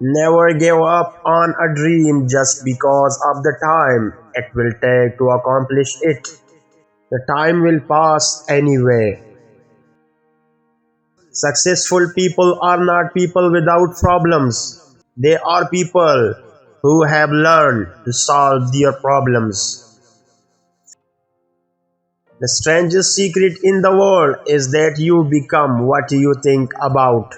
Never give up on a dream just because of the time it will take to accomplish it. The time will pass anyway. Successful people are not people without problems. They are people who have learned to solve their problems. The strangest secret in the world is that you become what you think about.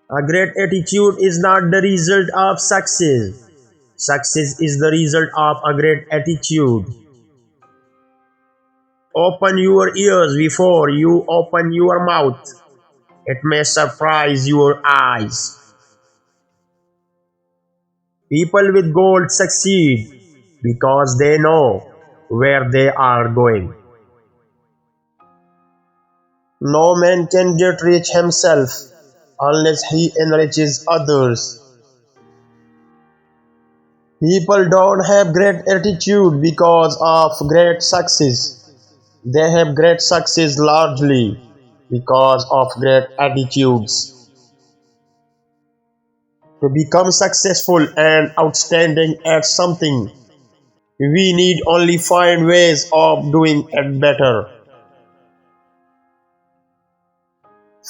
A great attitude is not the result of success. Success is the result of a great attitude. Open your ears before you open your mouth. It may surprise your eyes. People with gold succeed because they know where they are going. No man can get rich himself unless he enriches others. People don't have great attitude because of great success. They have great success largely because of great attitudes. To become successful and outstanding at something, we need only find ways of doing it better.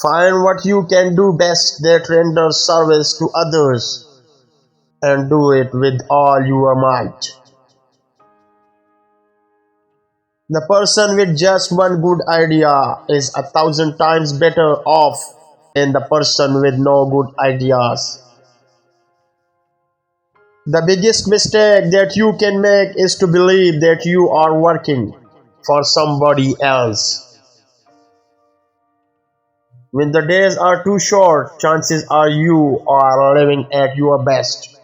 Find what you can do best that renders service to others and do it with all your might. The person with just one good idea is 1,000 times better off than the person with no good ideas. The biggest mistake that you can make is to believe that you are working for somebody else. When the days are too short, chances are you are living at your best.